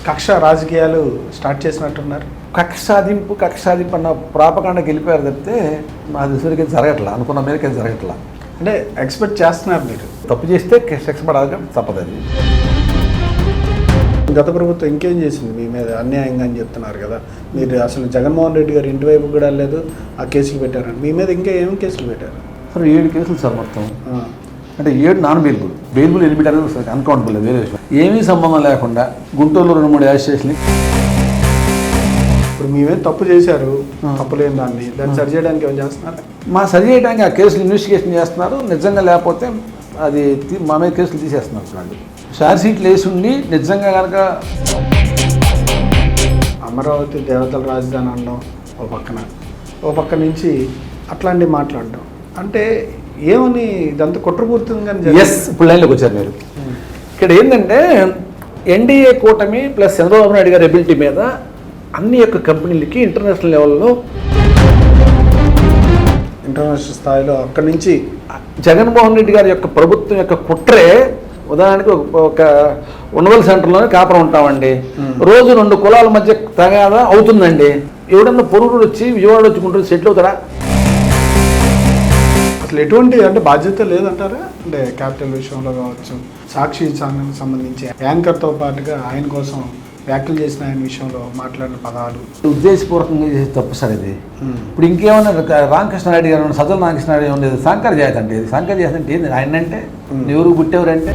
కక్ష రాజకీయాలు స్టార్ట్ చేసినట్టున్నారు. కక్ష సాధింపు అన్న ప్రాపకాండకి వెళ్ళిపోయారు తప్పితే మా దృష్టికి జరగట్లా, అనుకున్న మేరకి జరగట్లా. అంటే ఎక్స్పెక్ట్ చేస్తున్నారు మీరు. తప్పు చేస్తే శిక్ష పడాలి, తప్పదు. అది గత ప్రభుత్వం ఇంకేం చేసింది మీ మీద అన్యాయంగా అని చెప్తున్నారు కదా మీరు. అసలు జగన్మోహన్ రెడ్డి గారు ఇంటి వైపు కూడా లేదు, ఆ కేసులు పెట్టారని. మీ మీద ఇంకా ఏమేమి కేసులు పెట్టారు? సార్ 7 కేసులు సార్ మొత్తం. అంటే 7 నాన్ బెయిల్బుల్ ఎన్ని పెట్టారు అన్కౌంటబుల్, వేరే విషయం. ఏమీ సంబంధం లేకుండా గుంటూరులో 2-3 యాడ్ స్టేషన్లు. ఇప్పుడు మేమే తప్పు చేశారు, తప్పు లేని దాన్ని సరి చేయడానికి ఏం చేస్తున్నారు? సరి చేయడానికి ఆ కేసులు ఇన్వెస్టిగేషన్ చేస్తున్నారు. నిజంగా లేకపోతే అది మా మీద కేసులు తీసేస్తున్నారు. వాళ్ళు షార్ట్ షీట్లు వేసి ఉండి నిజంగా కనుక అమరావతి దేవతల రాజధాని అనడం ఓ పక్క నుంచి అట్లాంటివి మాట్లాడడం అంటే ఏమని ఇదంతా కుట్రపూర్తిగా. ఎస్, ఇప్పుడు లైన్లోకి వచ్చారు మీరు. ఇక్కడ ఏంటంటే ఎన్డీఏ కూటమి ప్లస్ చంద్రబాబు నాయుడు గారి ఎబిలిటీ మీద అన్ని యొక్క కంపెనీలకి ఇంటర్నేషనల్ లెవెల్లో, ఇంటర్నేషనల్ స్థాయిలో అక్కడి నుంచి జగన్మోహన్ రెడ్డి గారి యొక్క ప్రభుత్వం యొక్క కుట్రే. ఉదాహరణకి ఒక ఉండవల్ సెంటర్లోనే కాపురం ఉంటామండి, రోజు 2 కులాల మధ్య తగాదా అవుతుందండి. ఎవడన్నా పొరుగుడు వచ్చి విజయవాడ వచ్చి గుంటూరు సెటిల్ అవుతారా? అసలు ఎటువంటి అంటే బాధ్యత లేదంటారా? అంటే క్యాపిటల్ విషయంలో కావచ్చు, సాక్షి ఛానల్కి సంబంధించి యాంకర్తో పాటుగా ఆయన కోసం వ్యాఖ్యలు చేసిన ఆయన విషయంలో మాట్లాడిన పదాలు ఉద్దేశపూర్వకంగా చేసే తప్పు సార్ ఇది. ఇప్పుడు ఇంకేమన్నా రామకృష్ణారెడ్డి గారు, సజ్జల రామకృష్ణారెడ్డి ఏమో లేదు, సాంకర జాతి అంటే ఇది. సాంకర జాతి అంటే ఏంది? ఆయన అంటే ఎవరు పుట్టేవారంటే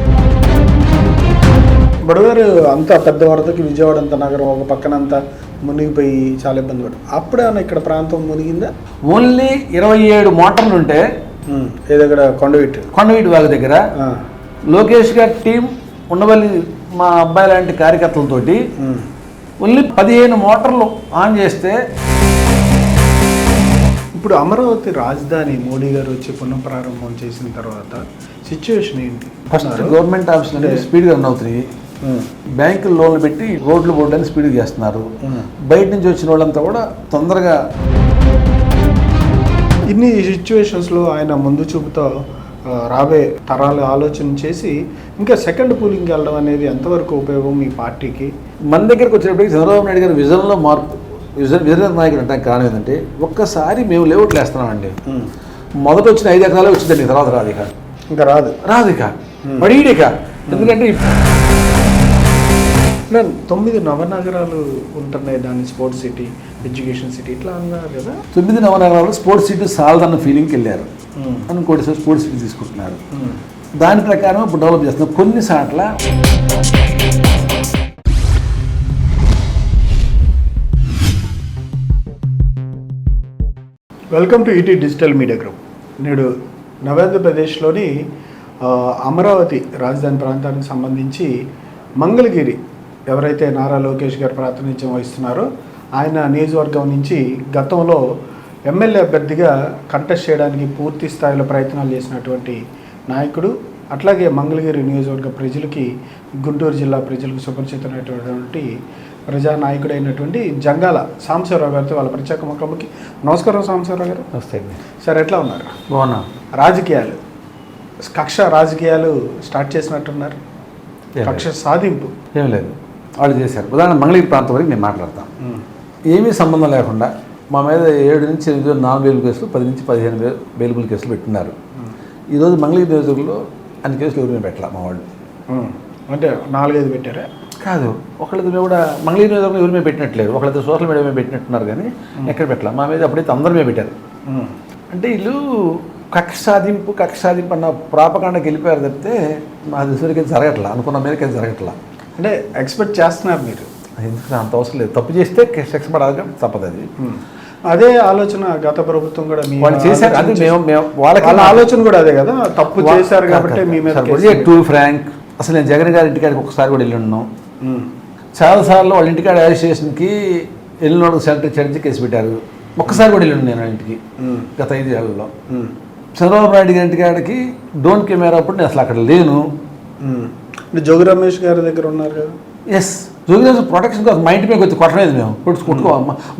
బుడగారు అంత పెద్ద వరదకి విజయవాడ అంత నగరం ఒక పక్కనంతా మునిగిపోయి చాలా ఇబ్బంది పడు. అప్పుడేమన్నా ఇక్కడ ప్రాంతం మునిగిందా? ఓన్లీ 27 మోటార్లు ఉంటే ఏ దగ్గర కొండవీటి వాగు దగ్గర లోకేష్ గారి టీం ఉండవల్లి మా అబ్బాయి లాంటి కార్యకర్తలతోటి ఓన్లీ 15 మోటార్లు ఆన్ చేస్తే. ఇప్పుడు అమరావతి రాజధాని మోడీ గారు వచ్చి పునఃప్రారంభం చేసిన తర్వాత సిచ్యువేషన్ ఏంటి? ఫస్ట్ గవర్నమెంట్ ఆఫీసులు స్పీడ్గా రన్ అవుతున్నాయి, బ్యాంకులు లోన్లు పెట్టి రోడ్లు బోర్డులని స్పీడ్గా చేస్తున్నారు. బయట నుంచి వచ్చిన వాళ్ళంతా కూడా తొందరగా. ఇన్ని సిచ్యువేషన్స్లో ఆయన ముందు చూపుతో రాబోయే తరాలు ఆలోచన చేసి ఇంకా సెకండ్ పూలింగ్కి వెళ్ళడం అనేది ఎంతవరకు ఉపయోగం మీ పార్టీకి? మన దగ్గరకు వచ్చినప్పటికీ చంద్రబాబు నాయుడు గారి విజన్లో మార్పు, విజన్ నాయకుడు అంటే కారణం ఏంటంటే ఒక్కసారి మేము లేఅవుట్లు వేస్తున్నామండి. మొదట వచ్చిన 5 ఎకరాలే వచ్చిందండి, తర్వాత రాదు ఇక పడిక. ఎందుకంటే 9 నవనగరాలు ఉంటున్నాయి, దాన్ని స్పోర్ట్స్ సిటీ, ఎడ్యుకేషన్ సిటీ ఇట్లా అన్నారు కదా. 9 నవనగరాలు స్పోర్ట్స్ సిటీ సాలదన్న ఫీలింగ్కి వెళ్ళారు. అనుకోటి సార్ స్పోర్ట్స్ సిటీ తీసుకుంటున్నారు. దాని ప్రకారం ఇప్పుడు డెవలప్ చేస్తున్నారు. కొన్ని సార్ల welcome to ET digital media group. నేడు నవ్యాంధ్రప్రదేశ్లోని అమరావతి రాజధాని ప్రాంతానికి సంబంధించి మంగళగిరి ఎవరైతే నారా లోకేష్ గారు ప్రాతినిధ్యం వహిస్తున్నారో ఆయన నియోజకవర్గం నుంచి గతంలో ఎమ్మెల్యే అభ్యర్థిగా కంటెస్ట్ చేయడానికి పూర్తి స్థాయిలో ప్రయత్నాలు చేసినటువంటి నాయకుడు, అట్లాగే మంగళగిరి నియోజకవర్గ ప్రజలకి, గుంటూరు జిల్లా ప్రజలకు సుపరిచితమైనటువంటి ప్రజానాయకుడు అయినటువంటి జంగాల సాంబశివరావు గారితో వాళ్ళ ప్రత్యేక ముఖాముఖి. నమస్కారం సాంబశివరావు గారు. నమస్తే సార్, ఎట్లా ఉన్నారు? బాగున్నా. రాజకీయాలు కక్ష రాజకీయాలు స్టార్ట్ చేసినట్టున్నారు. కక్ష సాధింపు ఏం లేదు, వాళ్ళు చేశారు. ఉదాహరణ మంగళగిరి ప్రాంతం వరకు నేను మాట్లాడతాను. ఏమీ సంబంధం లేకుండా మా మీద 7 నుంచి 8 నాన్ బెయిలబుల్ కేసులు, 10 నుంచి 15 బెయిలబుల్ కేసులు పెట్టున్నారు. ఈరోజు మంగళగిరి నియోజకవర్గంలో అన్ని కేసులు ఎవరి మీద పెట్టాల మా వాళ్ళు. అంటే 4-5 పెట్టారా? కాదు, ఒకళ్ళిద్దరు కూడా మంగళగిరి నియోజకవర్గం ఎవరి మీద పెట్టినట్లేదు. ఒకళ్ళిద్దరు సోషల్ మీడియా మీద పెట్టినట్టున్నారు, కానీ ఎక్కడ పెట్టాల. మా మీద అప్పుడైతే అందరి మీద పెట్టారు. అంటే వీళ్ళు కక్ష సాధింపు అన్న ప్రాపకాండకి వెళ్ళిపోయారు తప్పితే మా దృష్టికి జరగట్లా, అనుకున్న మేరకి జరగట్లా. అంటే ఎక్స్పెక్ట్ చేస్తున్నారు మీరు. ఎందుకు అంత అవసరం లేదు. తప్పు చేస్తే శిక్ష పడాలి, తప్పదు. అది అదే ఆలోచన గత ప్రభుత్వం కూడా వాళ్ళు చేశారు. అది వాళ్ళ ఆలోచన కూడా అదే కదా, తప్పు చేశారు కాబట్టి మీ మీద. టు ఫ్రాంక్, అసలు నేను జగన్ గారి ఇంటికాడికి ఒకసారి కూడా వెళ్ళి ఉన్నాను. చాలాసార్లు వాళ్ళ ఇంటికాడ అడ్మినిస్ట్రేషన్కి వెళ్ళిన వాళ్ళకి సెంటర్ చర్చి కేసు పెట్టారు. ఒక్కసారి కూడా వెళ్ళి నేను ఇంటికి గత 5 ఏళ్లలో. చంద్రబాబు నాయుడు గారి ఇంటికాడికి డ్రోన్ కెమెరా అప్పుడు నేను అసలు అక్కడ లేను. జోగి రమేష్ గారి దగ్గర ఉన్నారు కదా. ఎస్, జోగి రమేష్ ప్రొటెక్షన్ కోసం మా ఇంటి మీద వచ్చి కొట్టలేదు. మేము కొట్టుకో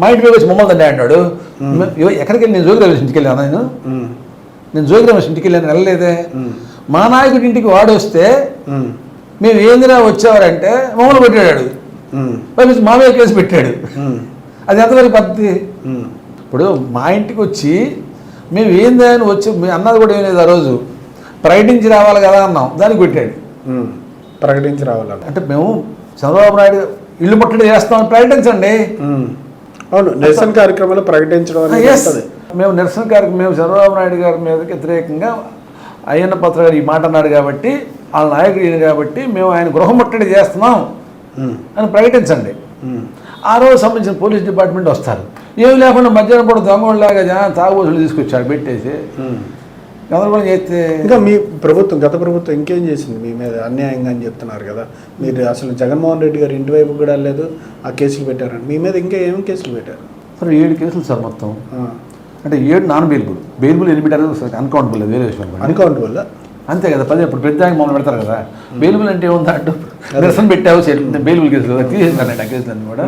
మా ఇంటి మీద వచ్చి మమ్మల్ని తండ్రి అన్నాడు. ఎక్కడికి వెళ్ళి నేను జోగి రమేష్ ఇంటికి వెళ్ళాను. నేను జోగి రమేష్ ఇంటికి వెళ్ళలేదే. మా నాయకుడి ఇంటికి వాడు వస్తే మేము ఏందిరా వచ్చేవారంటే మమ్మల్ని కొట్టాడు. పైపించి మా మీద కేసు పెట్టాడు. అది ఎంతవరకు పద్ధతి? ఇప్పుడు మా ఇంటికి వచ్చి మేము ఏంది అని వచ్చి అన్నది కూడా ఏం లేదు. ఆ రోజు ప్రకటించి రావాలి కదా అన్నాం, దానికి పెట్టాడు. ప్రకటించి రావాలి అంటే మేము చంద్రబాబు నాయుడు ఇల్లు ముట్టడి చేస్తామని ప్రకటించండి. అవును, నిరసన కార్యక్రమాలు ప్రకటించడం అనేది. మేము నిరసన కార్యక్రమం మేము చంద్రబాబు నాయుడు గారి మీదకి వ్యతిరేకంగా అయ్యన్న పాత్ర గారు ఈ మాట అన్నాడు కాబట్టి, వాళ్ళ నాయకుడు కాబట్టి మేము ఆయన గృహ ముట్టడి చేస్తున్నాం అని ప్రకటించండి. ఆ రోజు సంబంధించిన పోలీస్ డిపార్ట్మెంట్ వస్తారు. ఏమి లేకుండా మధ్యాహ్నం కూడా దొంగలాగా తాగుబోతులు తీసుకొచ్చాడు పెట్టేసి గందరగోళం చేస్తే. ఇంకా మీ ప్రభుత్వం, గత ప్రభుత్వం ఇంకేం చేసింది మీ మీద అన్యాయంగా అని చెప్తున్నారు కదా మీరు? అసలు జగన్మోహన్ రెడ్డి గారు ఇంటి వైపు కూడా లేదు, ఆ కేసులు పెట్టారండి. మీ మీద ఇంకా ఏమేమి కేసులు పెట్టారు? సార్ 7 కేసులు సార్ మొత్తం. అంటే 7 నాన్ బెయిలబుల్. బెయిలబుల్ ఎన్ని పెట్టారు? అన్కౌంటబుల్, వేరే విషయం. అన్కౌంటబుల్ అంతే కదా. ఇప్పుడు పెద్ద మమ్మల్ని పెడతారు కదా. బెయిలబుల్ అంటే ఏముందా అంటూ నిరసన పెట్టావు బెయిలబుల్ కేసులు తీసేస్తానండి. ఆ కేసులన్నీ కూడా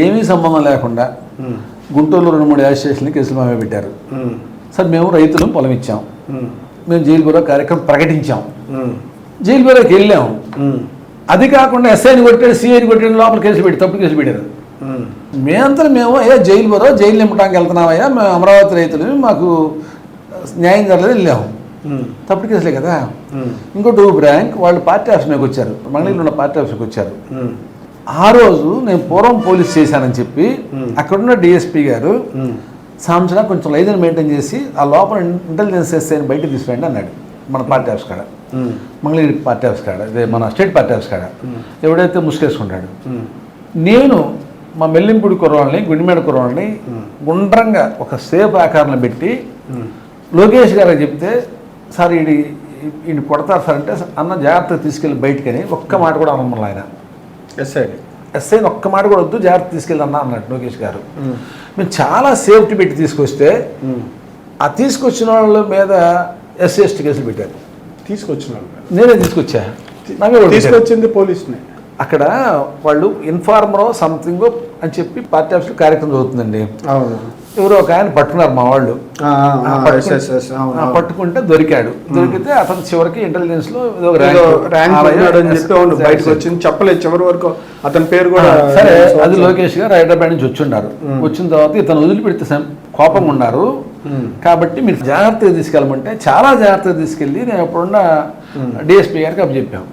ఏమీ సంబంధం లేకుండా గుంటూరులో 2-3 అసోసియేషన్లు కేసులు మామే పెట్టారు. సార్ మేము రైతులు పొలం ఇచ్చాం, మేము జైలు బురో కార్యక్రమం ప్రకటించాం, జైలు బురోకి వెళ్ళాం. అది కాకుండా ఎస్ఐని కొట్టాడు, సిఐని కొట్టాడు, లోపల కేసులు పెట్టి తప్పుడు కేసులు పెట్టారు. మేము అయ్యా జైలు బురో జైలు నింపడానికి వెళ్తున్నామయ్యా, మేము అమరావతి రైతులు, మాకు న్యాయం జరగలేదు వెళ్ళాము. తప్పుడు కేసులే కదా. ఇంకోటి బ్రాంక్ వాళ్ళు పార్టీ ఆఫీస్ మీదకి వచ్చారు, మంగళగిరిలో ఉన్న పార్టీ ఆఫీస్కి వచ్చారు. ఆ రోజు నేను పూర్వం పోలీస్ చేశానని చెప్పి అక్కడున్న డిఎస్పీ గారు సంవత్సరం కొంచెం లైజన్ మెయింటైన్ చేసి ఆ లోపల ఇంటెలిజెన్స్ ఎస్ఐని బయటకు తీసుకురండి అన్నాడు. మన పార్టీ ఆఫీస్ కాడ, మంగళగిరి పార్టీ ఆఫీస్ కాడ, అదే మన స్టేట్ పార్టీ ఆఫీస్ కాడ ఎవడైతే ముసుకేసుకుంటాడు. నేను మా మెల్లింపుడి కుర్రాళ్ళని, గుండిమేడ కుర్రాళ్ళని గుండ్రంగా ఒక సేఫ్ ఆకారంలో పెట్టి లోకేష్ గారు చెప్తే, సార్ ఈయన కొడతారు సార్ అంటే, అన్న జాగ్రత్తగా తీసుకెళ్ళి బయటకని ఒక్క మాట కూడా అనమల్ల ఆయన. ఎస్ఐని ఒక్క మాట కూడా వద్దు, జాగ్రత్త తీసుకెళ్ళి అన్నా అన్నట్టు లోకేష్ గారు. మేము చాలా సేఫ్టీ పెట్టి తీసుకొస్తే ఆ తీసుకొచ్చిన వాళ్ళ మీద SC/ST కేసులు పెట్టారు. తీసుకొచ్చిన వాళ్ళు నేనే తీసుకొచ్చా, తీసుకొచ్చింది పోలీసుని. అక్కడ వాళ్ళు ఇన్ఫార్మరో సంథింగ్ అని చెప్పి పార్టీ ఆఫీస్లో కార్యక్రమం జరుగుతుందండి. ఎవరో ఒక ఆయన పట్టుకున్నారు మా వాళ్ళు. పట్టుకుంటే దొరికాడు. దొరికితే అతను చివరికి ఇంటెలిజెన్స్ లో బయటకు వచ్చింది, చెప్పలేదు చివరి వరకు అతని పేరు కూడా. సరే, అది లోకేష్ గారు హైదరాబాద్ నుంచి వచ్చున్నారు. వచ్చిన తర్వాత ఇతను వదిలిపెడితే కోపంగా ఉన్నారు కాబట్టి మీరు జాగ్రత్తగా తీసుకెళ్ళమంటే చాలా జాగ్రత్తగా తీసుకెళ్ళి నేను అప్పుడున్న డిఎస్పీ గారికి అప్పు చెప్పాము.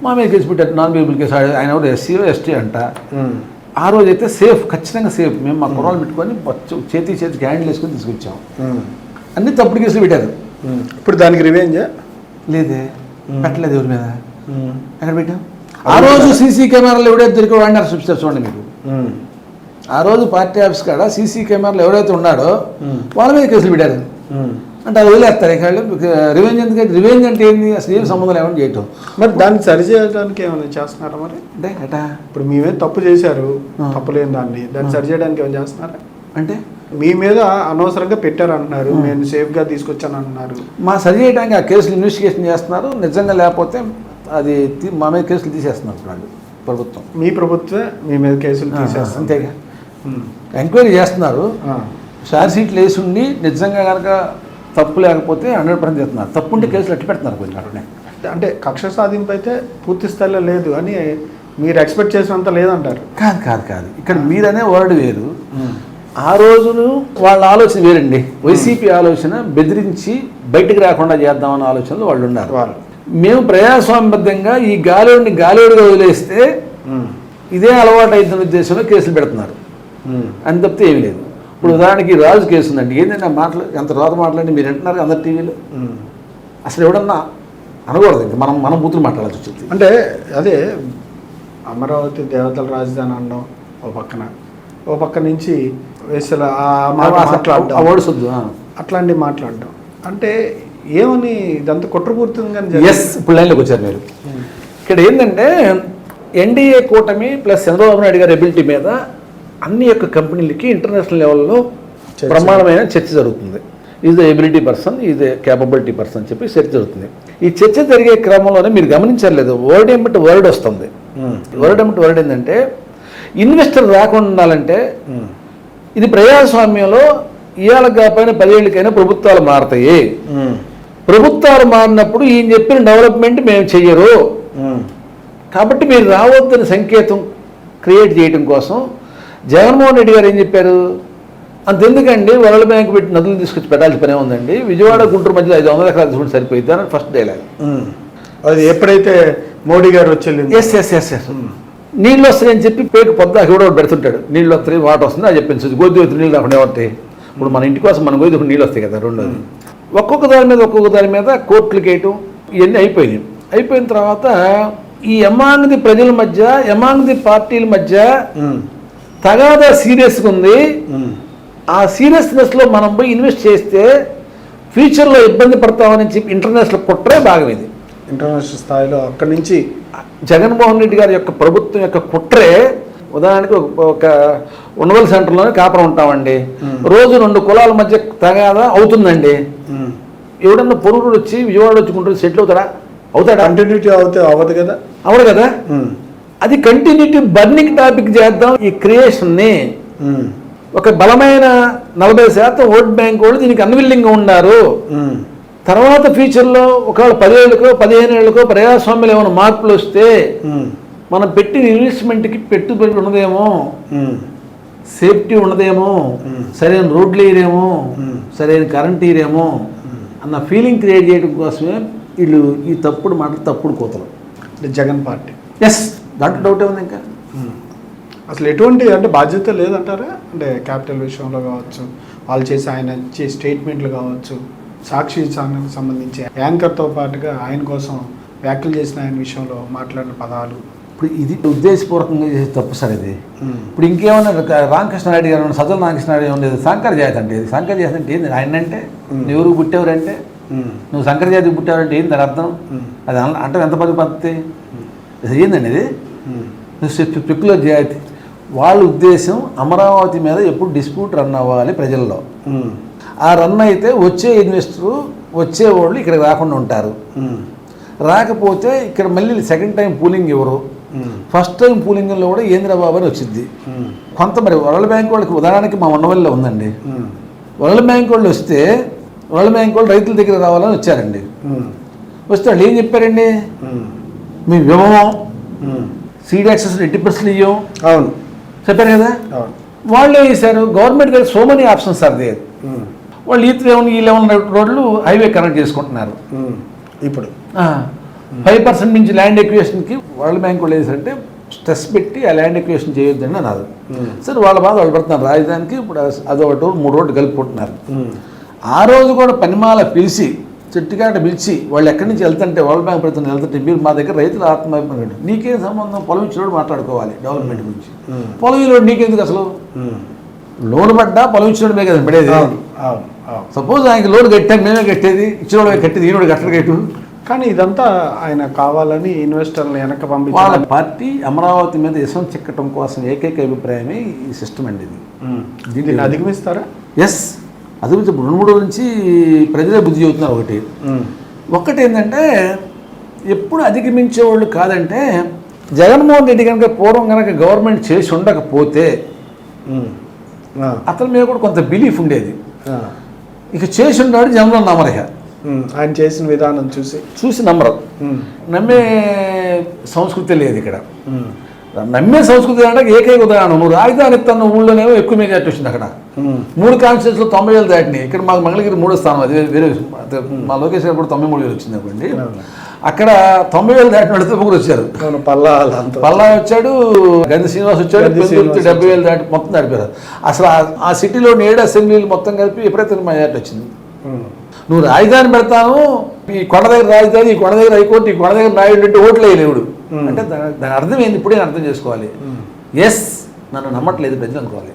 మా మీద కేసు పెట్టారు, నాన్ బెయిలబుల్ కేసు. ఆయన ఎవరు SC/ST అంట. ఆ రోజు అయితే సేఫ్, ఖచ్చితంగా సేఫ్. మేము మా కుర్రాలు పెట్టుకొని చేతికి హ్యాండిల్ వేసుకొని తీసుకొచ్చాము. అన్ని తప్పుడు కేసులు పెట్టారు. ఇప్పుడు దానికి రివెంజ్ లేదే, పెట్టలేదు ఎవరి మీద. ఎక్కడ పెట్టాం? ఆ రోజు సీసీ కెమెరాలు ఎవడైతే దొరికాడు వాడిని అరెస్ట్ చేస్తారు. చూడండి మీకు, ఆ రోజు పార్టీ ఆఫీస్ కాడ సీసీ కెమెరాలు ఎవరైతే ఉన్నాడో వాళ్ళ మీద కేసులు పెట్టారు. అంటే అది వదిలేస్తారు. రివెంజ్ ఎందుకంటే, రివెంజ్ అంటే ఏంది? అసలు ఏం సంబంధం లేకుండా చేయటం. మరి దాన్ని సరిచేయడానికి ఏమైనా చేస్తున్నారా? మరి అంటే ఎటా ఇప్పుడు మేమే తప్పు చేశారు, తప్పు లేని దాన్ని సరిచేయడానికి ఏమైనా చేస్తున్నారా? అంటే మీ మీద అనవసరంగా పెట్టారు అంటున్నారు, నేను సేఫ్గా తీసుకొచ్చాను అంటున్నారు. మా సరి చేయడానికి ఆ కేసులు ఇన్వెస్టిగేషన్ చేస్తున్నారు. నిజంగా లేకపోతే అది మా మీద కేసులు తీసేస్తున్నారు వాళ్ళు, ప్రభుత్వం. మీ ప్రభుత్వమే మీ మీద కేసులు తీసేస్తారు. అంతేగా, ఎంక్వైరీ చేస్తున్నారు. ఛార్జ్ షీట్లు వేసి ఉండి నిజంగా కనుక తప్పు లేకపోతే 100% చేస్తున్నారు. తప్పు ఉంటే కేసులు ఎట్టి పెడుతున్నారు కొంచెం. అంటే కక్ష సాధింపు అయితే పూర్తి స్థాయిలో లేదు అని మీరు ఎక్స్పెక్ట్ చేసినంత లేదంటారు. కాదు ఇక్కడ మీరనే వర్డ్ వేరు. ఆ రోజును వాళ్ళ ఆలోచన వేరండి. వైసీపీ ఆలోచన బెదిరించి బయటకు రాకుండా చేద్దామన్న ఆలోచనలో వాళ్ళు ఉన్నారు. మేము ప్రజాస్వామ్యబద్ధంగా ఈ గాలివాడిగా వదిలేస్తే ఇదే అలవాటు అయిన ఉద్దేశంలో కేసులు పెడుతున్నారు. అని తప్పితే ఏమీ లేదు. ఇప్పుడు ఉదాహరణకి రాజు కేసు ఉందండి. ఏంటంటే ఎంత రోత మాట్లాడి మీరు వింటున్నారు అందరు టీవీలో. అసలు ఎవడన్నా అనకూడదు, ఇంకా మనం బూతులు మాట్లాడాల్సి వచ్చింది. అంటే అదే అమరావతి దేవతల రాజధాని అనడం ఓ పక్క నుంచి వేసల అట్లాంటి మాట్లాడడం అంటే ఏమని ఇదంతా కుట్రపూర్తిగా. ఇప్పుడు లైన్లోకి వచ్చారు మీరు. ఇక్కడ ఏంటంటే ఎన్డీఏ కూటమి ప్లస్ చంద్రబాబు నాయుడు గారి ఎబిలిటీ మీద అన్ని యొక్క కంపెనీలకి ఇంటర్నేషనల్ లెవెల్లో బ్రహ్మాండమైన చర్చ జరుగుతుంది. Is the ability person, is the capability person చెప్పి చర్చ జరుగుతుంది. ఈ చర్చ జరిగే క్రమంలోనే మీరు గమనించలేదు, వర్డ్ ఏమిటి వర్డ్ వస్తుంది. వర్డ్ ఏమిటి వర్డ్ ఏంటంటే, ఇన్వెస్టర్ రాకుండా ఉండాలంటే ఇది ప్రజాస్వామ్యంలో ఇవాళ కాకపోయినా 10 ఏళ్ళకైనా ప్రభుత్వాలు మారుతాయి. ప్రభుత్వాలు మారినప్పుడు ఈయన చెప్పిన డెవలప్మెంట్ మేము చెయ్యరు కాబట్టి మీరు రావద్దని సంకేతం క్రియేట్ చేయడం కోసం జగన్మోహన్ రెడ్డి గారు ఏం చెప్పారు, అంతెందుకండి వరల్డ్ బ్యాంక్ పెట్టి నదులు తీసుకొచ్చి పెట్టాల్సిన పనే ఉందండి, విజయవాడ గుంటూరు మధ్యలో 500 ఎకరాలు తీసుకుంటే సరిపోయింది అని ఫస్ట్ డైలాగ్. అది ఎప్పుడైతే మోడీ గారు వచ్చి ఎస్ నీళ్ళు వస్తాయని చెప్పి పేరు పొద్దాక కూడా పెడుతుంటాడు, నీళ్ళు వస్తాయి వాటర్ వస్తుంది అది చెప్పింది, గోధుమ నీళ్ళు రాకుండా ఏమవుతాయి. ఇప్పుడు మన ఇంటి కోసం మన గోధుమ నీళ్ళు వస్తాయి కదా. రెండోది ఒక్కొక్క దాని మీద కోర్టులు వేయటం ఇవన్నీ అయిపోయిన తర్వాత ఈ ఎమాంగ్ ది ప్రజల మధ్య ఎమాంగ్ ది పార్టీల మధ్య తగాదా సీరియస్గా ఉంది. ఆ సీరియస్నెస్లో మనం పోయి ఇన్వెస్ట్ చేస్తే ఫ్యూచర్లో ఇబ్బంది పడతామని చెప్పి ఇంటర్నేషనల్ కుట్రే భాగం ఇది. ఇంటర్నేషనల్ స్థాయిలో అక్కడి నుంచి జగన్మోహన్ రెడ్డి గారి యొక్క ప్రభుత్వం యొక్క కుట్రే. ఉదాహరణకి ఒక ఉండవల్ సెంటర్లోనే కాపురం ఉంటామండి, రోజు 2 కులాల మధ్య తగాదా అవుతుందండి. ఎవడన్నా పొరుగుడు వచ్చి విజయవాడ వచ్చి గుంటూరు సెటిల్ అవుతాడా? కంటిన్యూటీ అవ్వదు కదా. అవడు కదా. అది కంటిన్యూటీ బర్నింగ్ టాపిక్ చేద్దాం. ఈ క్రియేషన్ని ఒక బలమైన 40% ఓట్ బ్యాంక్ వాళ్ళు దీనికి అన్విల్లింగ్గా ఉన్నారు. తర్వాత ఫ్యూచర్లో ఒకవేళ 10 ఏళ్ళకో 15 ఏళ్ళకో ప్రజాస్వామ్యంలో ఏమైనా మార్పులు వస్తే మనం పెట్టిన ఇన్వెస్ట్మెంట్కి పెట్టుబడి ఉండదేమో, సేఫ్టీ ఉండదేమో, సరైన రోడ్లు వేయరేమో, సరైన కరెంట్ వేయరేమో అన్న ఫీలింగ్ క్రియేట్ చేయడం కోసమే వీళ్ళు ఈ తప్పుడు మాటలు, తప్పుడు కోతలు. జగన్ పార్టీ ఎస్, దాంట్లో డౌట్ ఏముంది ఇంకా. అసలు ఎటువంటి అంటే బాధ్యత లేదంటారా? అంటే క్యాపిటల్ విషయంలో కావచ్చు, వాళ్ళు ఆయన స్టేట్మెంట్లు కావచ్చు, సాక్షి ఛానల్కి సంబంధించి యాంకర్తో పాటుగా ఆయన కోసం వ్యాఖ్యలు చేసిన ఆయన విషయంలో మాట్లాడిన పదాలు, ఇప్పుడు ఇది ఉద్దేశపూర్వకంగా చేసే తప్పు సార్ ఇది. ఇప్పుడు ఇంకేమన్నా రామకృష్ణారెడ్డి గారు సజ్జల రామకృష్ణారెడ్డి గారు ఉండేది సంకర జాతి అంటే, ఇది సంకర జాతి అంటే ఏంది? ఆయన అంటే నువ్వు ఎవరికి పుట్టేవారంటే, నువ్వు సంకర జాతికి పుట్టేవారంటే ఏంది దాని అర్థం? అది అంటే ఎంత పద్ధతి ఏందండి ఇది? నువ్వు స్పెక్యులర్ జాతి. వాళ్ళ ఉద్దేశం అమరావతి మీద ఎప్పుడు డిస్ప్యూట్ రన్ అవ్వాలి ప్రజల్లో. ఆ రన్ అయితే వచ్చే ఇన్వెస్టరు వచ్చేవాళ్ళు ఇక్కడికి రాకుండా ఉంటారు. రాకపోతే ఇక్కడ మళ్ళీ సెకండ్ టైం పూలింగ్ ఎవరు, ఫస్ట్ టైం పూలింగ్లో కూడా ఏంద్రా బాబు అని వచ్చింది. కొంత మరి వరల్డ్ బ్యాంక్ వాళ్ళకి ఉదాహరణకి మా ఉండవల్లిలో ఉందండి. వరల్డ్ బ్యాంక్ వాళ్ళు వస్తే వరల్డ్ బ్యాంక్ వాళ్ళు రైతుల దగ్గర రావాలని వచ్చారండి. వస్తే వాళ్ళు ఏం చెప్పారండి, మేము ఇవ్వము, సీడ్ యాక్సెస్ 80% ఇవ్వం, అవును చెప్పారు కదా. వాళ్ళు ఏం చేశారు, గవర్నమెంట్ దగ్గర so many options are there. వాళ్ళు ఈ 11 రోడ్లు హైవే కనెక్ట్ చేసుకుంటున్నారు. ఇప్పుడు 5% నుంచి ల్యాండ్ ఎక్విజిషన్కి వరల్డ్ బ్యాంక్ వాళ్ళు వేసారంటే స్ట్రెస్ పెట్టి ఆ ల్యాండ్ ఎక్విజిషన్ చేయొద్దని అన్నారు. సరే వాళ్ళ బాధ వాళ్ళు పడుతున్నారు. రాజధానికి ఇప్పుడు అదొకటి 3 రోడ్లు కలుపుకుంటున్నారు. ఆ రోజు కూడా పనిమాల పిలిచి చెట్టుకాట పిలిచి వాళ్ళు ఎక్కడి నుంచి వెళ్తుంటే వరల్డ్ బ్యాంక్ పెడుతున్న వెళ్తుంటే మీరు మా దగ్గర రైతులు ఆత్మహత్య, నీకేం సంబంధం, పొలం ఇచ్చినోడు మాట్లాడుకోవాలి డెవలప్మెంట్ గురించి. పొలం ఇచ్చినోడు నీకెందుకు అసలు? లోన్ పడ్డా పొలం ఇచ్చినోడు మే కదా పడేది. సపోజ్ ఆయనకి లోన్ కట్టాను, మేమే కట్టేది, ఇచ్చినోడు కట్టేది, ఈనోడు కట్టడు కట్టు. కానీ ఇదంతా ఆయన కావాలని ఇన్వెస్టర్లు వెనక పంపించి వాళ్ళ పార్టీ అమరావతి మీద ఇసం చిక్కటం కోసం ఏకైక అభిప్రాయమే ఈ సిస్టమ్ అండి. ఇది దీన్ని అధిగమిస్తారా? ఎస్, అధిగమించి 2-3 రోజుల నుంచి ప్రజలే బుద్ధి చెబుతున్నారు. ఒకటి ఏంటంటే ఎప్పుడు అధిగమించేవాళ్ళు కాదంటే, జగన్మోహన్ రెడ్డి కనుక పూర్వం కనుక గవర్నమెంట్ చేసి ఉండకపోతే అతని మీద కూడా కొంత బిలీఫ్ ఉండేది. ఇక చేసి ఉన్నాడు జనంలో నమ్మరహ. ఆయన చేసిన విధానం చూసి నమ్మరు. నమ్మే సంస్కృతి లేదు ఇక్కడ. నమ్మే సంస్కృతి అంటే ఏకైక ఉదాహరణ, నువ్వు రాజధాని ఇస్తున్న ఊళ్ళోనేమో ఎక్కువ మెజార్టీ వచ్చింది. అక్కడ 3 కాన్స్టిట్యూన్సీలో 90,000 దాటినాయి. ఇక్కడ మాకు మంగళగిరి 3వ స్థానం, అది వేరే. మా లోకేష్ గారు కూడా 93,000 వచ్చింది అనుకోండి. అక్కడ 90,000 దాటిన వాళ్ళతో 3 వచ్చారు. పల్లా వచ్చాడు, గంధి శ్రీనివాస్ వచ్చాడు, 70,000 దాటి మొత్తం దాటిపోయారు. అసలు ఆ సిటీలో 7 అసెంబ్లీలు మొత్తం కలిపి ఎప్పుడైతే మెజార్టీ వచ్చింది. నువ్వు రాజధాని పెడతాను, ఈ కొండ దగ్గర రాజధాని, ఈ కొండ దగ్గర హైకోర్టు, ఈ కొండ దగ్గర నాయుడు అంటే ఓట్లు వేయలేవుడు అంటే దాని అర్థం ఏంది? ఇప్పుడే అర్థం చేసుకోవాలి. ఎస్, నన్ను నమ్మట్లేదు ప్రజలు అనుకోవాలి.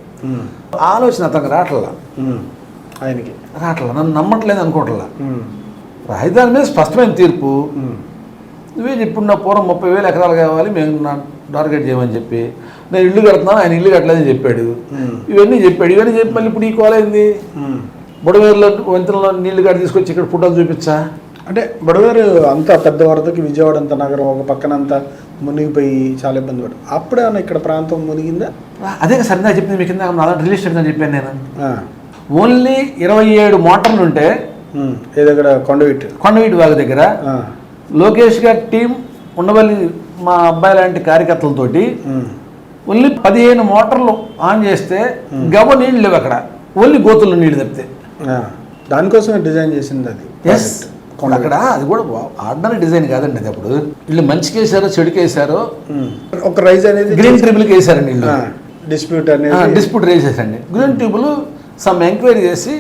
ఆలోచన అతనికి రావట్లా, ఆయనకి రావట్లా, నన్ను నమ్మట్లేదు అనుకోవట్లా. రాజధాని మీద స్పష్టమైన తీర్పు. నువ్వే చెప్పుడు నా పూర్వం 30,000 ఎకరాలు కావాలి, మేము టార్గెట్ చేయమని చెప్పి, నేను ఇల్లు కడుతున్నాను, ఆయన ఇల్లు కట్టలేదని చెప్పాడు. ఇవన్నీ చెప్పి మళ్ళీ ఇప్పుడు ఈ కోలైంది. బుడవేరులో వంతెనలో నీళ్లు కాడ తీసుకొచ్చి ఇక్కడ ఫోటోలు చూపించా అంటే బుడవేరు అంత పెద్ద వరదకి విజయవాడ అంత నగరం ఒక పక్కనంతా మునిగిపోయి చాలా ఇబ్బంది పడు. అప్పుడే ఇక్కడ ప్రాంతం మునిగిందా? అదే సరిగ్గా చెప్పింది మీ కింద రిలీజ్ అని చెప్పాను నేను. ఓన్లీ 27 మోటార్లు ఉంటే దగ్గర కొండవీటి వాగు దగ్గర లోకేష్ గారి టీం ఉండవల్లి మా అబ్బాయి లాంటి కార్యకర్తలతోటి ఓన్లీ 15 మోటార్లు ఆన్ చేస్తే గవ నీళ్ళు లేవు అక్కడ, ఓన్లీ గోతుల్లో నీళ్ళు తప్పితే. దానికోసమే డిజైన్ చేసింది అది. ఎస్, అక్కడ అది కూడా ఆర్డినరీ డిజైన్ కాదండి. అది అప్పుడు వీళ్ళు మంచికి వేసారో చెడుకి వేసారో, ఒక రైజ్ అనేది గ్రీన్ ట్రిబుల్కి వేసారండి వీళ్ళు. డిస్ప్యూట్ అనేది డిస్ప్యూట్ రేజ్ చేసండి. గ్రీన్ ట్రిబుల్ సమ్ ఎంక్వైరీ చేసి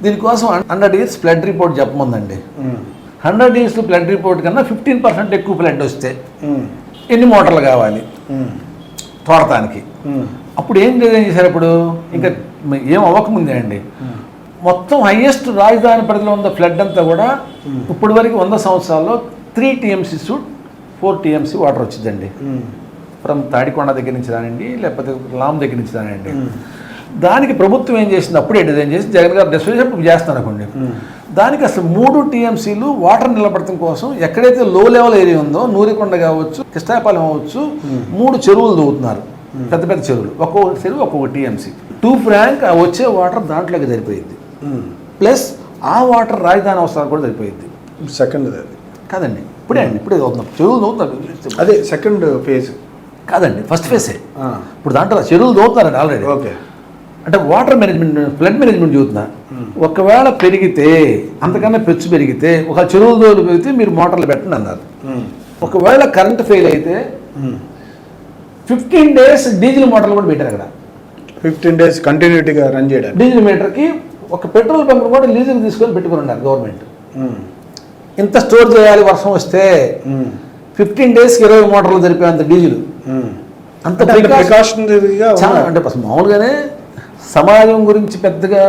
దీనికోసం 100 years ఫ్లడ్ రిపోర్ట్ చెప్పమందండి. 100 years ఫ్లడ్ రిపోర్ట్ కన్నా 15% ఎక్కువ ఫ్లడ్ వస్తే ఎన్ని మోటార్లు కావాలి తోడటానికి. అప్పుడు ఏం డిజైన్ చేశారు? అప్పుడు ఇంకా ఏం అవ్వకముందే అండి, మొత్తం హైయెస్ట్ రాజధాని పరిధిలో ఉన్న ఫ్లడ్ అంతా కూడా ఇప్పటి వరకు 100 సంవత్సరాల్లో 3 TMC 4 TMC వాటర్ వచ్చిందండి. ఫ్రమ్ తాడికొండ దగ్గర నుంచి రానండి, లేకపోతే లామ్ దగ్గర నుంచి రానండి. దానికి ప్రభుత్వం ఏం చేసింది? అప్పుడే డిజైన్ చేసి జగన్ గారు డెసిషన్ చేస్తాను అనుకోండి. దానికి అసలు 3 TMCలు వాటర్ నిలబడటం కోసం ఎక్కడైతే లో లెవెల్ ఏరియా ఉందో, నూరికొండ కావచ్చు, కృష్ణాపాలెం అవ్వచ్చు, 3 చెరువులు దూవుతున్నారు, పెద్ద పెద్ద చెరువులు. ఒక్కొక్క చెరువు ఒక్కొక్క TMC. టూ ఫ్రాంక్ వచ్చే వాటర్ దాంట్లోకి సరిపోయింది. ప్లస్ ఆ వాటర్ రాజధాని అవసరాలు కూడా సరిపోయింది. సెకండ్ కాదండి, ఇప్పుడే అవుతున్నాం, చెరువులు దూవుతున్నారు. అదే సెకండ్ ఫేజ్ కాదండి, ఫస్ట్ ఫేజే. ఇప్పుడు దాంట్లో చెరువులు దూవుతున్నారండి ఆల్రెడీ. ఓకే, అంటే వాటర్ మేనేజ్మెంట్, ఫ్లడ్ మేనేజ్మెంట్ చూస్తున్నా. ఒకవేళ పెరిగితే, అంతకన్నా పెచ్చు పెరిగితే, ఒక చెరువుల దోలు పెరిగితే మీరు మోటార్లు పెట్టండి అన్నారు. ఒకవేళ కరెంట్ ఫెయిల్ అయితే 15 days డీజిల్ మోటార్లు కూడా పెట్టారు అక్కడ. 15 days కంటిన్యూటీగా రన్ చేయడానికి. డీజిల్ మీటర్కి ఒక పెట్రోల్ బంక్ కూడా లీజులు తీసుకొని పెట్టుకుని ఉన్నారు గవర్నమెంట్. ఇంత స్టోర్ చేయాలి వర్షం వస్తే. 15 daysకి 20 మోటార్లు జరిపేంత డీజిల్. అంత ప్రికాషనరీగా అంటే మామూలుగానే సమాజం గురించి పెద్దగా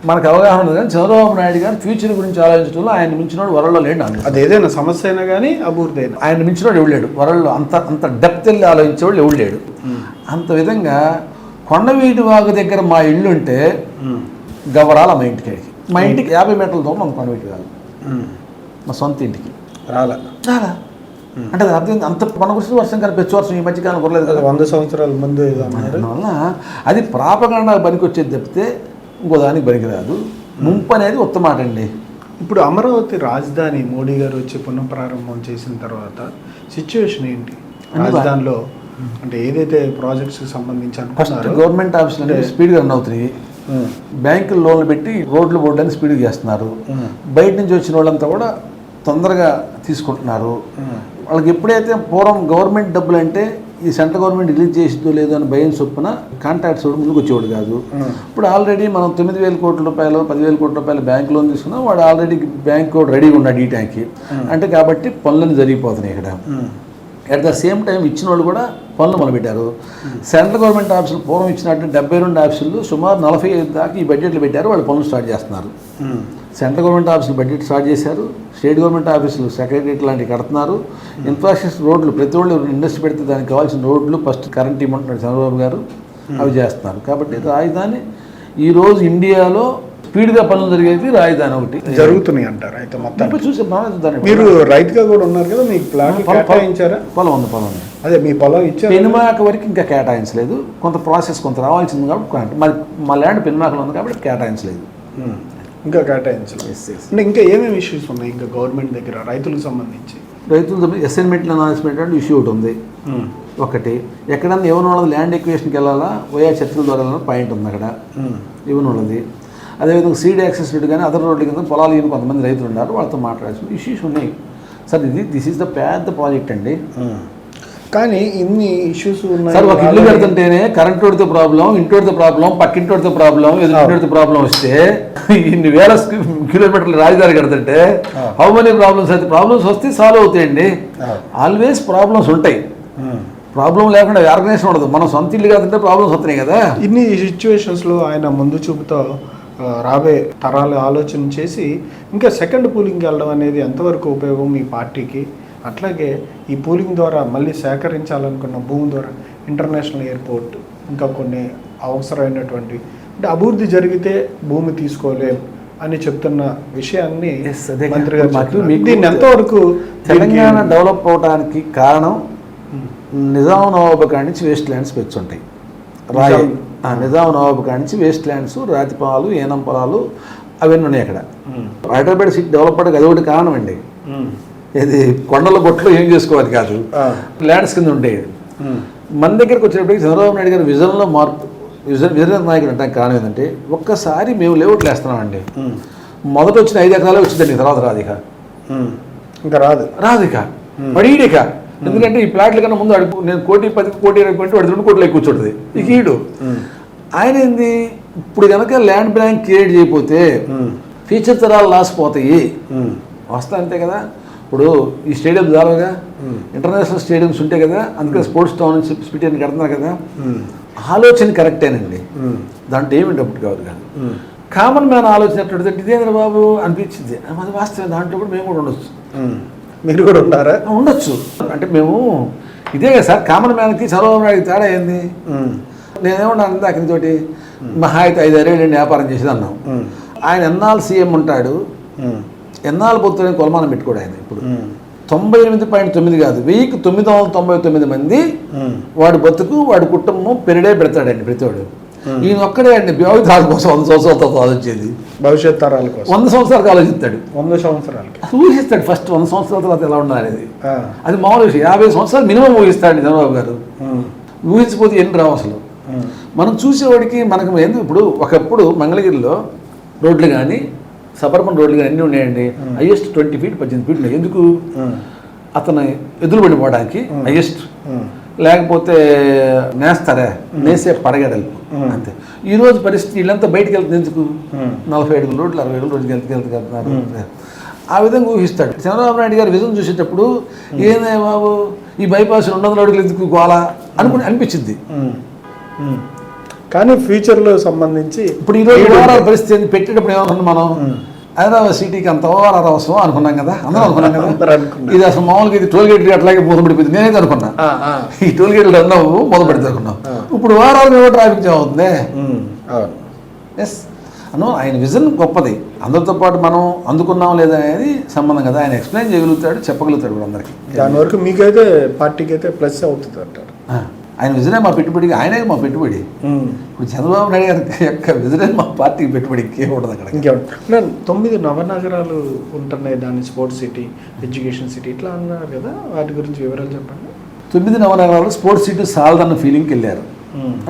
మనకు అవగాహన ఉంది, కానీ చంద్రబాబు నాయుడు గారు ఫ్యూచర్ గురించి ఆలోచించడంలో ఆయన మించినోడు వరల్డ్లో లేడు. అది ఏదైనా సమస్య అయినా కానీ అభివృద్ధి అయినా ఆయన మించినోడు ఎవడు లేడు వరల్డ్లో. అంత డెప్త్ వెళ్ళి ఆలోచించేవాళ్ళు ఎవడు లేడు. అంత విధంగా కొండవీటి వాగు దగ్గర మా ఇల్లు ఉంటే గవరాల మా ఇంటికి. మా ఇంటికి 50 మీటర్ల దూరం ఉంది కొండవీటి వాగు, మా సొంత ఇంటికి. రాలా అంటే అది అర్థం. అంత మన గురించి వర్షం కానీ పెచ్చు వర్షం ఈ మధ్యకాలం కురలేదు కదా, 100 సంవత్సరాల ముందు. వల్ల అది ప్రాపగండా పనికి వచ్చేది తప్పితే ఇంకో దానికి పనికిరాదు. ముంపు అనేది ఉత్తమ మాట అండి. ఇప్పుడు అమరావతి రాజధాని మోడీ గారు వచ్చి పునఃప్రారంభం చేసిన తర్వాత సిచ్యువేషన్ ఏంటి రాజధానిలో? అంటే ఏదైతే ప్రాజెక్ట్స్కి సంబంధించి ఫస్ట్ గవర్నమెంట్ ఆఫీసులు స్పీడ్గా రన్ అవుతున్నాయి. బ్యాంకులు లోన్లు పెట్టి రోడ్లు బోర్డులని స్పీడ్గా చేస్తున్నారు. బయట నుంచి వచ్చిన వాళ్ళంతా కూడా తొందరగా తీసుకుంటున్నారు. వాళ్ళకి ఎప్పుడైతే పూర్వం గవర్నమెంట్ డబ్బులు అంటే ఈ సెంట్రల్ గవర్నమెంట్ రిలీజ్ చేసిందో లేదో అని భయం చొప్పున కాంట్రాక్ట్స్ కూడా ముందుకు వచ్చేవాడు కాదు. ఇప్పుడు ఆల్రెడీ మనం 9,000 కోట్ల రూపాయలు 10,000 కోట్ల రూపాయలు బ్యాంక్ లోన్ తీసుకున్నాం. వాడు ఆల్రెడీ బ్యాంక్ కూడా రెడీగా ఉన్నాడు ఈ టైంకి. అంటే కాబట్టి పనులను జరిగిపోతున్నాయి ఇక్కడ. అట్ ద సేమ్ టైం ఇచ్చిన వాళ్ళు కూడా పనులు మొదలుపెట్టారు. సెంట్రల్ గవర్నమెంట్ ఆఫీసులు పూర్వం ఇచ్చినట్టు 72 ఆఫీసులు సుమారు 45 దాకా ఈ బడ్జెట్లు పెట్టారు. వాళ్ళు పనులు స్టార్ట్ చేస్తున్నారు. సెంట్రల్ గవర్నమెంట్ ఆఫీసులు బడ్జెట్ స్టార్ట్ చేశారు. స్టేట్ గవర్నమెంట్ ఆఫీసులు సెక్రటరియట్ లాంటివి కడుతున్నారు. ఇన్ఫ్రాస్ట్రక్చర్ రోడ్లు ప్రతి వాళ్ళు ఇండస్ట్రీ పెడితే దానికి కావాల్సిన రోడ్లు ఫస్ట్ కరెంట్ ఇవ్వమంటున్నాడు చంద్రబాబు గారు, అవి చేస్తున్నారు. కాబట్టి రాజధాని ఈరోజు ఇండియాలో స్పీడ్గా పనులు జరిగేది రాజధాని ఒకటి జరుగుతున్నాయి అంటారు. అయితే మొత్తం చూసే మీరు రైతుగా కూడా ఉన్నారు కదా, మీకు ప్లాట్ కేటాయించారా? పొలం ఉంది. అదే మీ పొలం ఇచ్చారు. పెనుమాక వరకు ఇంకా కేటాయించలేదు. కొంత ప్రాసెస్ కొంత రావాల్సింది కాబట్టి మా ల్యాండ్ పెనుమాకలో ఉంది కాబట్టి కేటాయించలేదు. ఇంకా కేటాయించలేదు. అంటే ఇంకా ఏమేమి ఇష్యూస్ ఉన్నాయి ఇంకా గవర్నమెంట్ దగ్గర రైతులకు సంబంధించి? అసైన్మెంట్ అనౌన్స్మెంట్ అంటే ఇష్యూ ఒకటి ఉంది. ఒకటి ఎక్కడన్నా ఎవరి ల్యాండ్ ఎక్వేషన్కి వెళ్ళాలా, వైఆర్ చర్చల ద్వారా పాయింట్ ఉంది అక్కడ ఇవ్వనున్నది. అదేవిధంగా సీడ్ యాక్సెస్ రోడ్డు కానీ అదర్ రోడ్ల కింద పొలాలు ఇవ్వని కొంతమంది రైతులు ఉన్నారు, వాళ్ళతో మాట్లాడాల్సిన ఇష్యూస్ ఉన్నాయి. సార్ దిస్ ఈజ్ ద పెద్ద ప్రాజెక్ట్ అండి. కానీ ఇన్ని ఇష్యూస్ ఉన్నాయి సార్. ఒక ఇల్లు కడుతుంటేనే కరెంట్ వాడితో ప్రాబ్లం, ఇంటోడితో ప్రాబ్లం, పక్కింటోడితో ప్రాబ్లం, ఎదుటితో ప్రాబ్లం వస్తే ఇన్ని వేల కిలోమీటర్లు రాజధాని కడుతుంటే హౌ మెనీ ప్రాబ్లమ్స్ అయితే ప్రాబ్లమ్స్ వస్తే సాల్వ్ అవుతాయండి. ఆల్వేస్ ప్రాబ్లమ్స్ ఉంటాయి. ప్రాబ్లం లేకుండా ఆర్గనైజేషన్ ఉండదు. మనం సొంత ఇల్లు కడుతుంటే ప్రాబ్లమ్స్ వస్తున్నాయి కదా. ఇన్ని సిచ్యువేషన్స్లో ఆయన ముందు చూపుతో రాబోయే తరాలు ఆలోచన చేసి ఇంకా సెకండ్ పూలింగ్కి వెళ్ళడం అనేది ఎంతవరకు ఉపయోగం మీ పార్టీకి? అట్లాగే ఈ పూలింగ్ ద్వారా మళ్ళీ సేకరించాలనుకున్న భూమి ద్వారా ఇంటర్నేషనల్ ఎయిర్పోర్ట్, ఇంకా కొన్ని అవసరమైనటువంటి అంటే అభివృద్ధి జరిగితే భూమి తీసుకోలేం అని చెప్తున్న విషయాన్ని మంత్రి గారు దీన్ని ఎంతవరకు తెలంగాణ డెవలప్ అవడానికి కారణం నిజాం నవాబు కాడి నుంచి వేస్ట్ ల్యాండ్స్ పెంచుంటాయి. నిజాం నవాబు కాడి నుంచి వేస్ట్ ల్యాండ్స్, రాతి పొలాలు, ఏనం పొలాలు అవన్నీ ఉన్నాయి అక్కడ. హైదరాబాద్ సిటీ డెవలప్ అవడానికి అది ఒకటి కారణం అండి. ఇది కొండల బొట్లు ఏం చేసుకోవాలి కాదు, ల్యాండ్స్ కింద ఉండేది. మన దగ్గరికి వచ్చినప్పటికీ చంద్రబాబు నాయుడు గారి విజన్లో మార్పు, విజన్ నాయకుడు అంటే కారణం ఏంటంటే ఒక్కసారి మేము లేఅవుట్లు వేస్తున్నామండి. మొదట వచ్చిన 5 ఎకరాలే వచ్చిందండి, తర్వాత రాదిక ఇంకా రాదిక పడీడిక. ఎందుకంటే ఈ ప్లాట్ల కన్నా ముందు అడుగు నేను 1 కోటి 10 కోటి 20 కోటి వాడు 2 కోట్లు కూర్చోండి ఇక ఈడు. ఆయన ఏంది ఇప్పుడు కనుక ల్యాండ్ బ్యాంక్ క్రియేట్ చేయకపోతే ఫ్యూచర్ తరాలు లాస్ పోతాయి వస్తా అంతే కదా. ఇప్పుడు ఈ స్టేడియం దాదాపుగా ఇంటర్నేషనల్ స్టేడియంస్ ఉంటాయి కదా, అందుకే స్పోర్ట్స్ టౌన్ సిటీ అని కడుతున్నారు కదా. ఆలోచన కరెక్టేనండి, దాంట్లో ఏమి డబ్బు కాదు కాదు. కామన్ మ్యాన్ ఆలోచన ఎట్లా ఇదేంద్ర బాబు అనిపించింది, అది వాస్తవం. దాంట్లో కూడా మేము కూడా ఉండొచ్చు. మీరు కూడా ఉన్నారా? ఉండొచ్చు. అంటే మేము ఇదే కదా సార్, కామన్ మ్యాన్కి చంద్రబాబు నాయుడు తేడా ఏంది? నేనేమన్నాను ఇందాక తోటి మహా అయితే 5 ఏళ్ళండి వ్యాపారం చేసేది అన్నాం. ఆయన ఎన్నాళ్ళు సీఎం ఉంటాడు, ఎన్నాళ్ళు పొద్దునే కొలమానం పెట్టుకోడు ఆయన. ఇప్పుడు 98.9 కాదు, 1999 మంది వాడి బతుకు వాడి కుటుంబం పెరిడే పెడతాడండి ప్రతివాడు. ఈయన ఒక్కడే అండి వ్యవధానం కోసం 100 సంవత్సరాలతో ఆలోచించేది, భవిష్యత్ తరాల కోసం 100 సంవత్సరాలకు ఆలోచిస్తాడు. 100 సంవత్సరాలకి ఊహిస్తాడు ఫస్ట్ 100 సంవత్సరాల తర్వాత ఎలా ఉండాలనేది. అది మామూలు విషయం. 50 సంవత్సరాలు మినిమం ఊహిస్తాడు చంద్రబాబు గారు. ఊహించిపోతే ఎన్ని రావు అసలు. మనం చూసేవాడికి మనకు ఎందుకు, ఇప్పుడు ఒకప్పుడు మంగళగిరిలో రోడ్లు కానీ సబర్బన్ రోడ్లు కానీ అన్నీ ఉన్నాయండి. హైయెస్ట్ 20 ఫీట్ 18 ఫీట్లు. ఎందుకు? అతను ఎదురు పడిపోవడానికి హైయెస్ట్, లేకపోతే నేసే పడగడలు అంతే. ఈ రోజు పరిస్థితి వీళ్ళంతా బయటకు వెళ్తుంది ఎందుకు? 40 అడుగుల రోడ్లు 60 అడుగుల రోజుకి వెళ్తున్నారు. ఆ విధంగా ఊహిస్తాడు. చంద్రబాబు నాయుడు గారు విజన్ చూసేటప్పుడు ఏదే బాబు ఈ బైపాస్ 200 అడుగులు ఎందుకు గోలా అనిపించింది. కానీ ఫ్యూచర్లో సంబంధించి ఇప్పుడు ఈరోజు ఓవరాల్ పరిస్థితి పెట్టేటప్పుడు ఏమనుకున్నాం మనం, హైదరాబాద్ సిటీకి అంత ఓవరాల్ అవసరం అనుకున్నాం కదా, అందరూ అనుకున్నాం కదా. ఇది అసలు మామూలుగా ఇది టోల్ గేట్ అట్లాగే మూతపడిపోయింది. నేనైతే అనుకున్నా ఈ టోల్ గేట్లు అన్నావు మూతపడితే అనుకున్నాం. ఇప్పుడు ఓవరాల్ మేము ట్రాఫిక్ జామ్ అవుతుంది. ఎస్ అను ఆయన విజన్ గొప్పది. అందరితో పాటు మనం అందుకున్నాం లేదా అనేది సంబంధం కదా. ఆయన ఎక్స్ప్లెయిన్ చేయగలుగుతాడు, చెప్పగలుగుతాడు కూడా అందరికి. దాని వరకు మీకైతే పార్టీకి అయితే ప్లస్ అవుతుంది అంటారు. ఆయన విజనే మా పెట్టుబడికి, ఆయనే మా పెట్టుబడి. ఇప్పుడు చంద్రబాబు నాయుడు గారి యొక్క విజనే మా పార్టీకి పెట్టుబడి ఇంకేముండదు అక్కడ. ఇంకేముంటుంది. 9 నవనగరాలు ఉంటున్నాయి, దాన్ని స్పోర్ట్స్ సిటీ, ఎడ్యుకేషన్ సిటీ ఇట్లా అన్నారు కదా, వాటి గురించి వివరాలు చెప్పండి. 9 నవనగరాలు స్పోర్ట్స్ సిటీ సాలదన్న ఫీలింగ్కి వెళ్ళారు.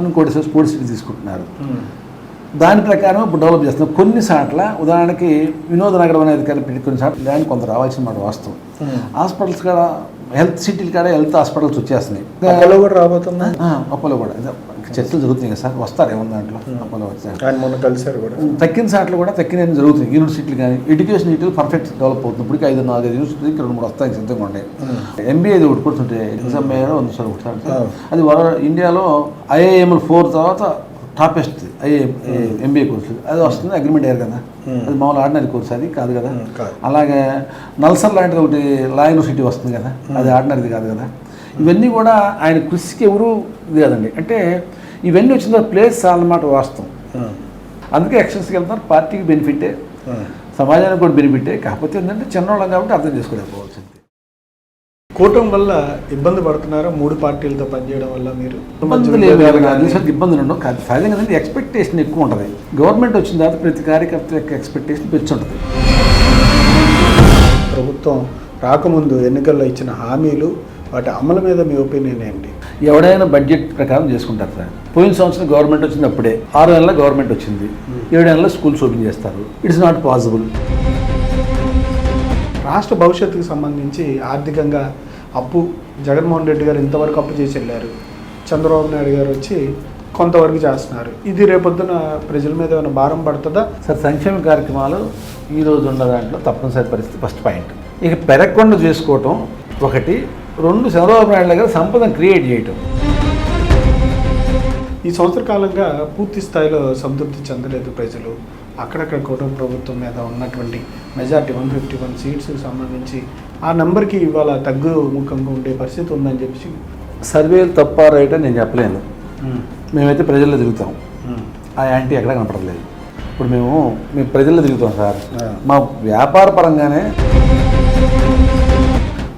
అనుకోటి సార్ స్పోర్ట్స్ సిటీ తీసుకుంటున్నారు. దాని ప్రకారం ఇప్పుడు డెవలప్ చేస్తున్నాం. కొన్ని సార్ల ఉదాహరణకి వినోద నగరం అనేది కలిపి కొన్ని సార్లు ల్యాండ్ కొంత రావాల్సిన మాట వాస్తవం. హాస్పిటల్స్ కూడా హెల్త్ సిటీలు కాడ హెల్త్ హాస్పిటల్స్ వచ్చేస్తున్నాయి. అపోలో కూడా రాబోతున్నా, అపోలో కూడా చర్చలు జరుగుతున్నాయి కదా సార్, వస్తారు ఏమన్నా దాంట్లో. అపోలో వచ్చారు మొన్న కలిసారు కూడా. తక్కిన సార్లు కూడా తక్కిన జరుగుతుంది. యూనివర్సిటీలు కానీ ఎడ్యుకేషన్ సిటీలు పర్ఫెక్ట్ డెవలప్ అవుతుంది. ఇప్పటికి 5-4 యూనివర్సిటీకి 2-3 వస్తాయి సిద్ధంగా ఉండే. MBA అది ఒకటి కూర్చుంటే ఎగ్జామ్ అది ఇండియాలో IIM 4 తర్వాత టాపెస్ట్ MBA కోర్సు అది వస్తుంది. అగ్రిమెంట్ అయ్యారు కదా, అది మామూలు ఆర్డినరీ కోర్సు అది కాదు కదా. అలాగే నల్సర్ లాంటిది ఒకటి లా యూనివర్సిటీ వస్తుంది కదా, అది ఆర్డినరీది కాదు కదా. ఇవన్నీ కూడా ఆయన కృషికి ఎవరు ఇది కదండి. అంటే ఇవన్నీ వచ్చిన ప్లేస్ అన్నమాట వాస్తవం. అందుకే ఎలక్షన్స్కి వెళ్తున్నారు. పార్టీకి బెనిఫిటే, సమాజానికి కూడా బెనిఫిటే. కాకపోతే ఏంటంటే చిన్నవాళ్ళం కాబట్టి అర్థం చేసుకోలేకపోవాల్సింది. కూటమి వల్ల ఇబ్బంది పడుతున్నారా 3 పార్టీలతో పనిచేయడం వల్ల? మీరు ఇబ్బందులు ఉండవు కాదు, సహజంగా కదండి. ఎక్స్పెక్టేషన్ ఎక్కువ ఉంటుంది. గవర్నమెంట్ వచ్చిన తర్వాత ప్రతి కార్యకర్త యొక్క ఎక్స్పెక్టేషన్ పెంచి ఉంటుంది. ప్రభుత్వం రాకముందు ఎన్నికల్లో ఇచ్చిన హామీలు, వాటి అమలు మీద మీ ఒపీనియన్ ఏంటి? ఎవడైనా బడ్జెట్ ప్రకారం చేసుకుంటారు సార్. పోయిన సంవత్సరం గవర్నమెంట్ వచ్చింది, అప్పుడే 6 నెలల గవర్నమెంట్ వచ్చింది, 7 నెలల స్కూల్స్ ఓపెన్ చేస్తారు. It's not possible. రాష్ట్ర భవిష్యత్తుకు సంబంధించి ఆర్థికంగా అప్పు జగన్మోహన్ రెడ్డి గారు ఇంతవరకు అప్పు చేసి వెళ్ళారు. చంద్రబాబు నాయుడు గారు వచ్చి కొంతవరకు చేస్తున్నారు. ఇది రేపొద్దున ప్రజల మీద ఏమైనా భారం పడుతుందా సార్? సంక్షేమ కార్యక్రమాలు ఈరోజు ఉన్న దాంట్లో తప్పనిసరి పరిస్థితి ఫస్ట్ పాయింట్. ఇక పెరగకుండా చేసుకోవటం ఒకటి. 2 చంద్రబాబు నాయుడు గారు సంపదను క్రియేట్ చేయటం. ఈ సంవత్సర కాలంగా పూర్తి స్థాయిలో సంతృప్తి చెందలేదు ప్రజలు. అక్కడక్కడ కూటమి ప్రభుత్వం మీద ఉన్నటువంటి మెజార్టీ 151 సీట్స్కి సంబంధించి ఆ నెంబర్కి ఇవాళ తగ్గుముఖంగా ఉండే పరిస్థితి ఉందని చెప్పి సర్వేలు తప్ప రైట్ అని నేను చెప్పలేను. మేమైతే ప్రజల్లో తిరుగుతాం. ఆ యాంటీ ఎక్కడ కనపడలేదు. ఇప్పుడు మేము ప్రజల్లో తిరుగుతాం సార్. మా వ్యాపార పరంగానే.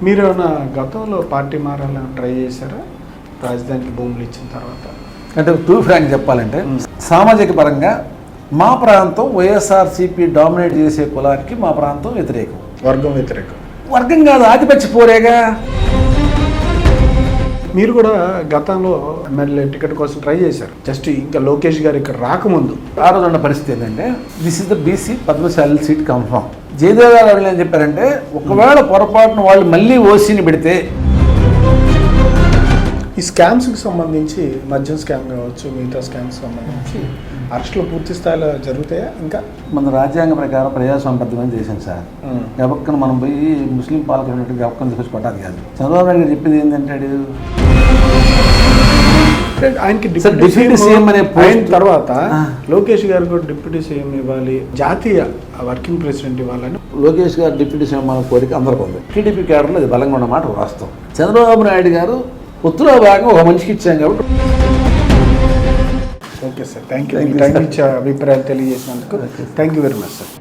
మీరు ఏమైనా గతంలో పార్టీ మారాలని ట్రై చేశారా రాజధానికి భూములు ఇచ్చిన తర్వాత? అంటే టూ ఫ్రాంక్ చెప్పాలంటే సామాజిక పరంగా మా ప్రాంతం వైఎస్ఆర్సీపీ డామినేట్ చేసే కులానికి మా ప్రాంతం వ్యతిరేకం. వర్గం వ్యతిరేకం. వర్గం కాదు, ఆధిపత్య పోరేగా. మీరు కూడా గతంలో ఎమ్మెల్యే టికెట్ కోసం ట్రై చేశారు, జస్ట్ ఇంకా లోకేష్ గారు ఇక్కడ రాకముందు. ఆ రోజు ఉన్న పరిస్థితి ఏంటంటే this is the BC Padmashali seat confirm. Jayadev గారు వాళ్ళు ఏం చెప్పారంటే ఒకవేళ పొరపాటున వాళ్ళు మళ్ళీ ఓసీని పెడితే ఈ స్కామ్స్కి సంబంధించి మద్యం స్కామ్ కావచ్చు, మిగతా స్కామ్స్ సంబంధించి అరెస్టులు పూర్తి స్థాయిలో జరుగుతాయా? ఇంకా మన రాజ్యాంగ ప్రకారం ప్రజాస్వామ్యబద్ధమని చేశాం సార్. గబక్కన మనం పోయి ముస్లిం పాలకులు ఉన్నట్టు గబక్కన తీసుకొచ్చి కొట్టాలి కాదు. చంద్రబాబు నాయుడు గారు చెప్పింది ఏంటంటాడు, ఆయనకి సార్ డిప్యూటీ సీఎం అనే అయిన తర్వాత లోకేష్ గారు కూడా డిప్యూటీ సీఎం ఇవ్వాలి, జాతీయ వర్కింగ్ ప్రెసిడెంట్ ఇవ్వాలని లోకేష్ గారు డిప్యూటీ సీఎం అనే కోరిక అందరికీ ఉంది. టీడీపీ క్యాడర్లో అది బలంగా ఉన్నమాట వాస్తవం. చంద్రబాబు నాయుడు గారు పొత్తులో భాగంగా ఒక మనిషికి ఇచ్చాం కాబట్టి. Okay sir, thank you. Time ఇచ్చే అభిప్రాయాలు తెలియజేసినందుకు thank you very much sir.